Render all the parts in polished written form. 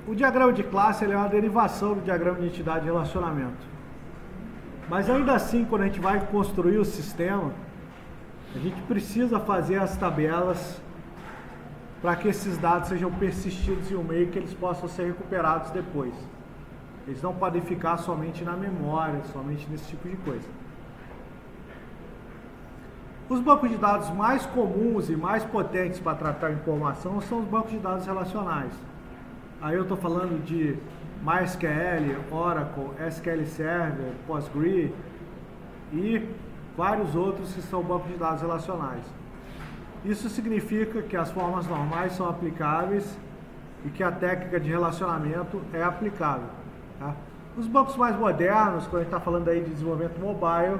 O diagrama de classe ele é uma derivação do diagrama de entidade e relacionamento. Mas ainda assim, quando a gente vai construir o sistema, a gente precisa fazer as tabelas para que esses dados sejam persistidos em um meio que eles possam ser recuperados depois. Eles não podem ficar somente na memória, somente nesse tipo de coisa. Os bancos de dados mais comuns e mais potentes para tratar informação são os bancos de dados relacionais. Aí eu estou falando de MySQL, Oracle, SQL Server, Postgre e vários outros que são bancos de dados relacionais. Isso significa que as formas normais são aplicáveis e que a técnica de relacionamento é aplicável. Tá? Os bancos mais modernos, quando a gente está falando aí de desenvolvimento mobile,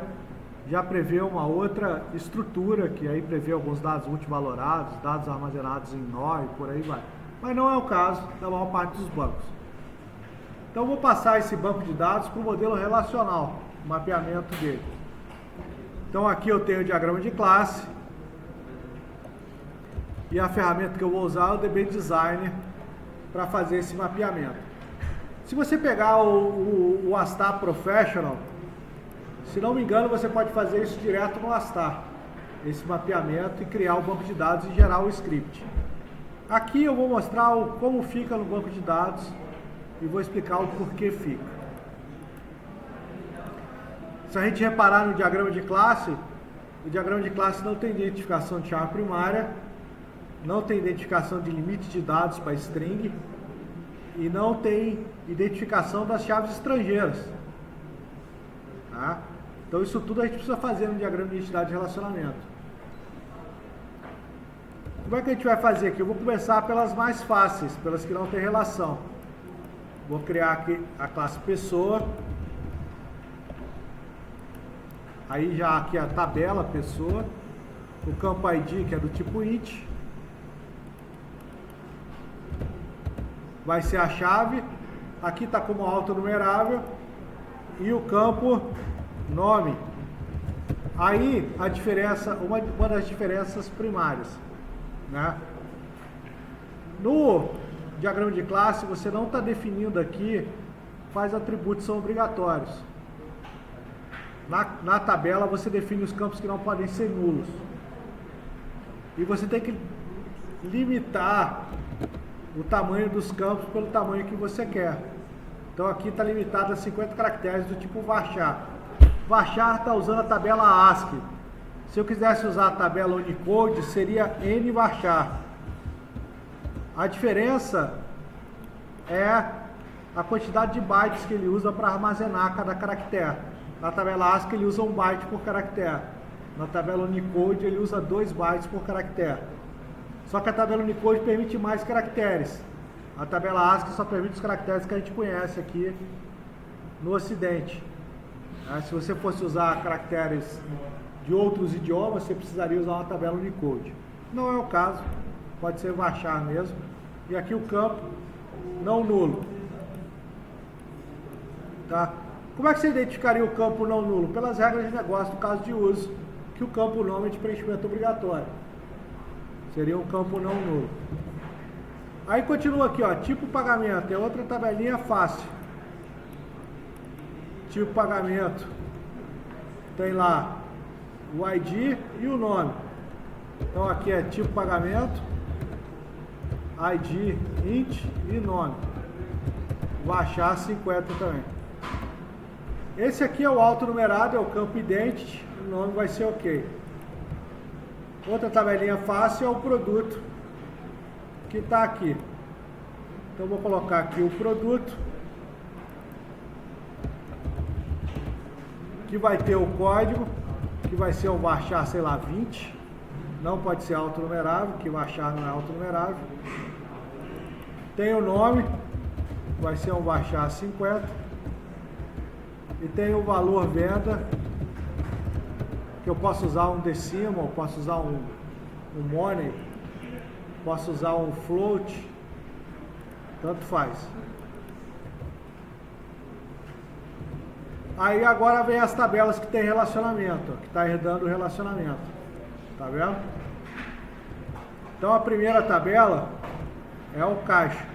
já prevê uma outra estrutura, que aí prevê alguns dados multivalorados, dados armazenados em nó e por aí vai. Mas não é o caso da maior parte dos bancos. Então eu vou passar esse banco de dados para o modelo relacional, o mapeamento dele. Então aqui eu tenho o diagrama de classe e a ferramenta que eu vou usar é o DB Designer para fazer esse mapeamento. Se você pegar o Astar Professional, se não me engano, você pode fazer isso direto no Astar, esse mapeamento, e criar o banco de dados e gerar o script. Aqui eu vou mostrar como fica no banco de dados e vou explicar o porquê fica. Se a gente reparar no diagrama de classe, o diagrama de classe não tem identificação de chave primária, não tem identificação de limite de dados para string e não tem identificação das chaves estrangeiras. Tá? Então isso tudo a gente precisa fazer no diagrama de identidade de relacionamento. Como é que a gente vai fazer aqui? Eu vou começar pelas mais fáceis, pelas que não tem relação. Vou criar aqui a classe pessoa. Aí já aqui a tabela pessoa. O campo ID, que é do tipo int. Vai ser a chave. Aqui está como autonumerável. E o campo nome. Aí a diferença, uma das diferenças primárias. Né? No diagrama de classe, você não está definindo aqui quais atributos são obrigatórios. Na tabela, você define os campos que não podem ser nulos. E você tem que limitar o tamanho dos campos pelo tamanho que você quer. Então aqui está limitado a 50 caracteres do tipo varchar. Varchar está usando a tabela ASCII. Se eu quisesse usar a tabela Unicode, seria nvarchar. A diferença é a quantidade de bytes que ele usa para armazenar cada caractere. Na tabela ASCII ele usa 1 byte por caractere. Na tabela Unicode ele usa 2 bytes por caractere. Só que a tabela Unicode permite mais caracteres. A tabela ASCII só permite os caracteres que a gente conhece aqui no Ocidente. Se você fosse usar caracteres de outros idiomas, você precisaria usar uma tabela Unicode. Não é o caso, pode ser varchar mesmo. E aqui o campo não nulo. Tá? Como é que você identificaria o campo não nulo? Pelas regras de negócio do caso de uso, que o campo nome é de preenchimento obrigatório. Seria um campo não nulo. Aí continua aqui, ó, tipo pagamento, é outra tabelinha fácil. Tipo pagamento, tem lá o ID e o nome. Então aqui é tipo pagamento, ID, int e nome. Vou achar 50 também. Esse aqui é o autonumerado, é o campo identity, o nome vai ser ok. Outra tabelinha fácil é o produto, que está aqui. Então vou colocar aqui o produto, que vai ter o código, que vai ser um varchar, sei lá, 20. Não pode ser autonumerável, que varchar não é autonumerável. Tem o nome, vai ser um varchar 50. E tem o valor venda, que eu posso usar um decimal, posso usar um money, posso usar um float, tanto faz. Aí agora vem as tabelas que tem relacionamento, que está herdando o relacionamento. Tá vendo? Então a primeira tabela é o caixa.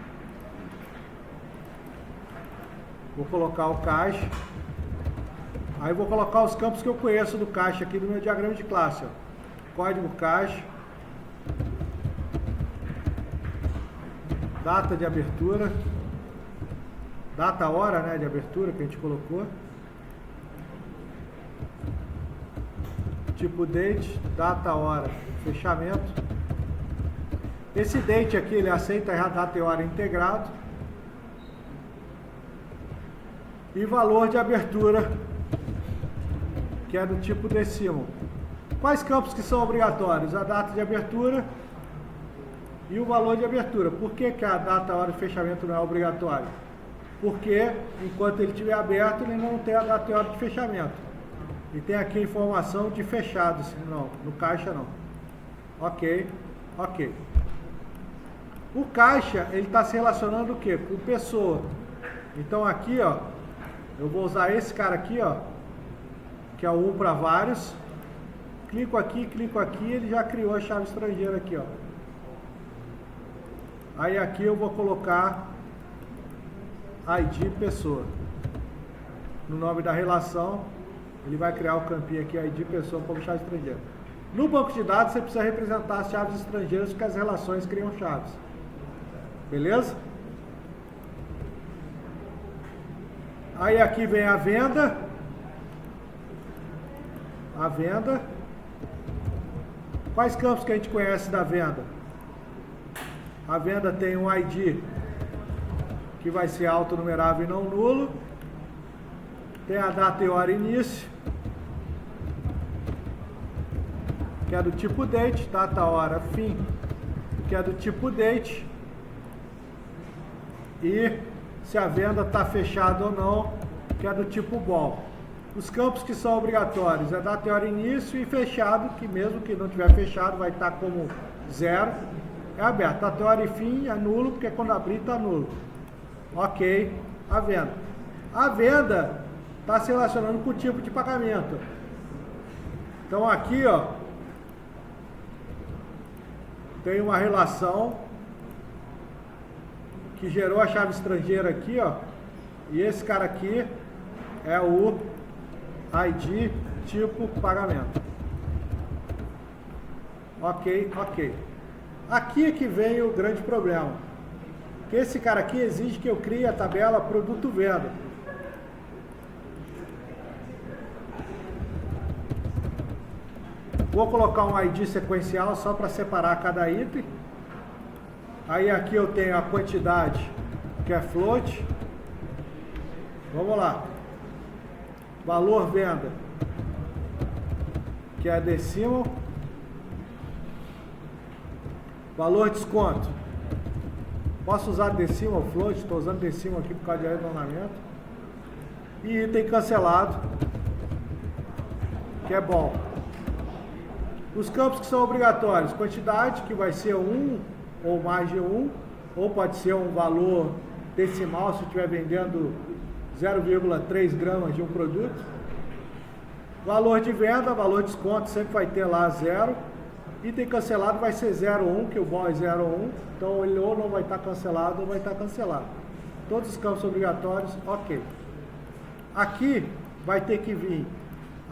Vou colocar o caixa. Aí vou colocar os campos que eu conheço do caixa aqui no meu diagrama de classe. Ó. Código caixa. Data de abertura. Data, hora, né, de abertura que a gente colocou. Tipo date, data, hora, fechamento. Esse date aqui, ele aceita a data e hora integrado. E valor de abertura, que é do tipo decimal. Quais campos que são obrigatórios? A data de abertura e o valor de abertura. Por que que a data, hora e fechamento não é obrigatório? Porque enquanto ele estiver aberto, ele não tem a data e hora de fechamento. E tem aqui a informação de fechado, não, no caixa não. Ok, ok. O caixa, ele está se relacionando o quê? Com pessoa. Então aqui, ó, eu vou usar esse cara aqui, ó, que é o 1 para vários. Clico aqui, ele já criou a chave estrangeira aqui, ó. Aí aqui eu vou colocar ID pessoa. No nome da relação, ele vai criar o campinho aqui, ID pessoa, como chave estrangeira. No banco de dados, você precisa representar as chaves estrangeiras, porque as relações criam chaves. Beleza? Aí aqui vem a venda. A venda. Quais campos que a gente conhece da venda? A venda tem um ID que vai ser autonumerável e não nulo. Tem a data e hora início, que é do tipo date, data, hora, fim, que é do tipo date. E se a venda está fechada ou não, que é do tipo ball. Os campos que são obrigatórios é data e hora início e fechado, que mesmo que não tiver fechado vai estar como 0. É aberto. Data e hora e fim é nulo, porque quando abrir está nulo. Ok, a venda. A venda está se relacionando com o tipo de pagamento. Então aqui, ó, tem uma relação que gerou a chave estrangeira aqui, ó, e esse cara aqui é o ID tipo pagamento. Ok, ok. Aqui é que vem o grande problema, que esse cara aqui exige que eu crie a tabela produto-venda. Vou colocar um ID sequencial só para separar cada item. Aí aqui eu tenho a quantidade, que é float. Vamos lá. Valor venda, que é decimal. Valor desconto. Posso usar decimal, float, estou usando decimal aqui por causa de arredondamento. E item cancelado, que é bom. Os campos que são obrigatórios, quantidade, que vai ser 1 ou mais de 1, ou pode ser um valor decimal se estiver vendendo 0,3 gramas de um produto. Valor de venda, valor de desconto, sempre vai ter lá 0. Item cancelado vai ser 0,1, que o bom é 0,1, então ele ou não vai estar cancelado ou vai estar cancelado. Todos os campos obrigatórios, ok. Aqui vai ter que vir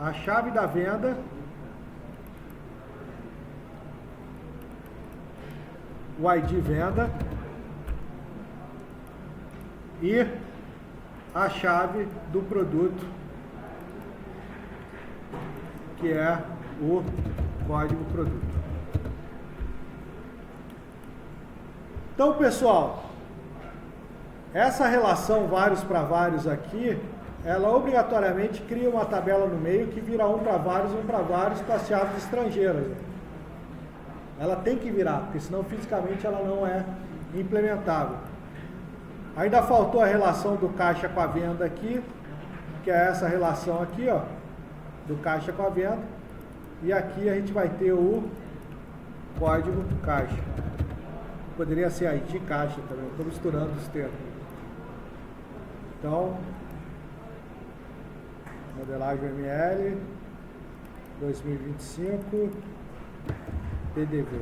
a chave da venda, o ID venda e a chave do produto, que é o código produto. Então, pessoal, essa relação vários para vários aqui, ela obrigatoriamente cria uma tabela no meio que vira 1 para vários com as chaves estrangeiras. Ela tem que virar, porque senão fisicamente ela não é implementável. Ainda faltou a relação do caixa com a venda aqui, que é essa relação aqui, ó, do caixa com a venda. E aqui a gente vai ter o código caixa. Poderia ser ID caixa também, estou misturando os termos. Então, modelagem ML 2025 PDV.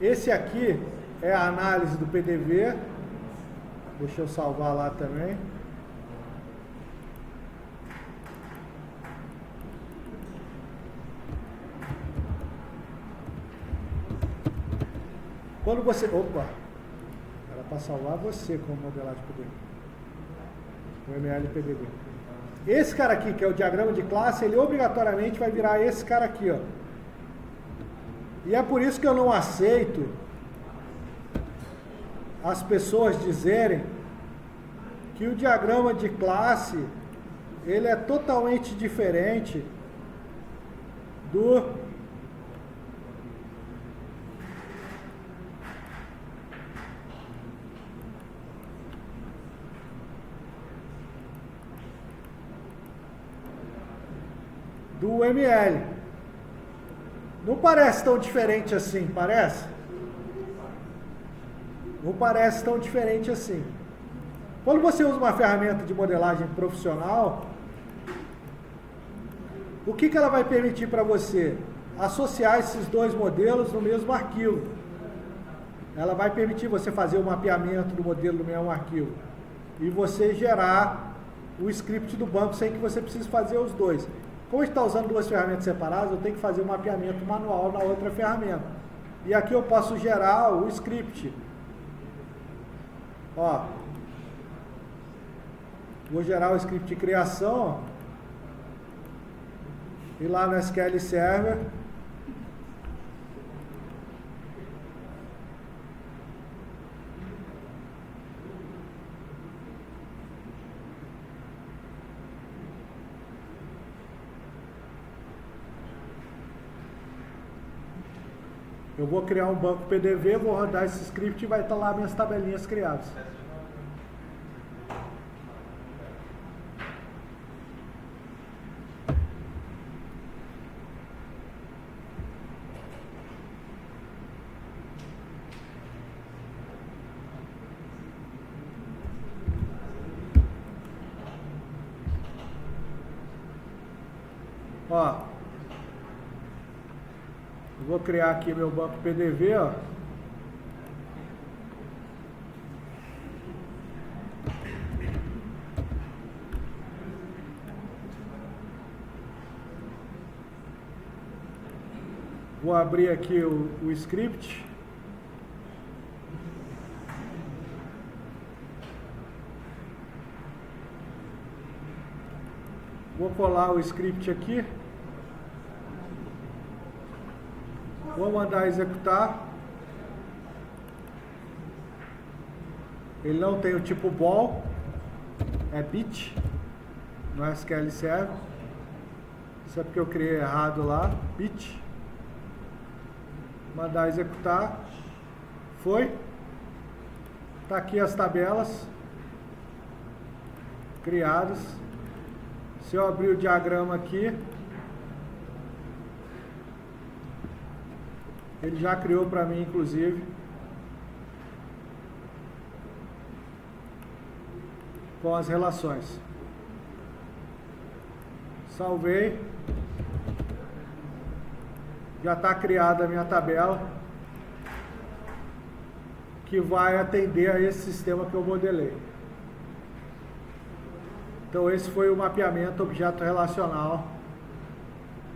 Esse aqui é a análise do PDV. Deixa eu salvar lá também. Quando você... Opa! Era para salvar você como modelagem PDV. O ML PDV. Esse cara aqui, que é o diagrama de classe, ele obrigatoriamente vai virar esse cara aqui, ó. E é por isso que eu não aceito as pessoas dizerem que o diagrama de classe, ele é totalmente diferente do ML. Não parece tão diferente assim, parece? Não parece tão diferente assim. Quando você usa uma ferramenta de modelagem profissional, o que ela vai permitir para você? Associar esses dois modelos no mesmo arquivo. Ela vai permitir você fazer o mapeamento do modelo no mesmo arquivo. E você gerar o script do banco sem que você precise fazer os dois. Como está usando duas ferramentas separadas, eu tenho que fazer um mapeamento manual na outra ferramenta. E aqui eu posso gerar o script. Ó, vou gerar o script de criação. E lá no SQL Server, eu vou criar um banco PDV, vou rodar esse script e vai estar lá minhas tabelinhas criadas. Ó, eu vou criar aqui meu banco PDV, ó. Vou abrir aqui o script. Vou colar o script aqui. Vou mandar executar. Ele não tem o tipo ball, é bit no SQL Server. Isso é porque eu criei errado lá, bit. Mandar executar. Foi. Tá aqui as tabelas criadas. Se eu abrir o diagrama aqui, ele já criou para mim, inclusive, com as relações. Salvei. Já está criada a minha tabela, que vai atender a esse sistema que eu modelei. Então esse foi o mapeamento objeto relacional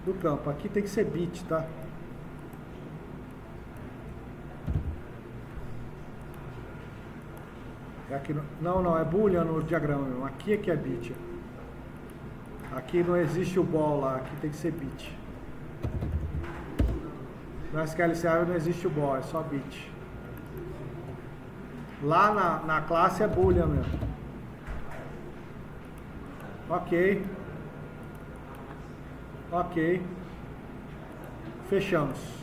do campo. Aqui tem que ser bit, tá? Aqui não, é boolean no diagrama mesmo. Aqui é que é bit. Aqui não existe o ball lá, aqui tem que ser bit. No SQL Server não existe o ball, é só bit. Lá na classe é boolean mesmo. Ok. Ok. Fechamos.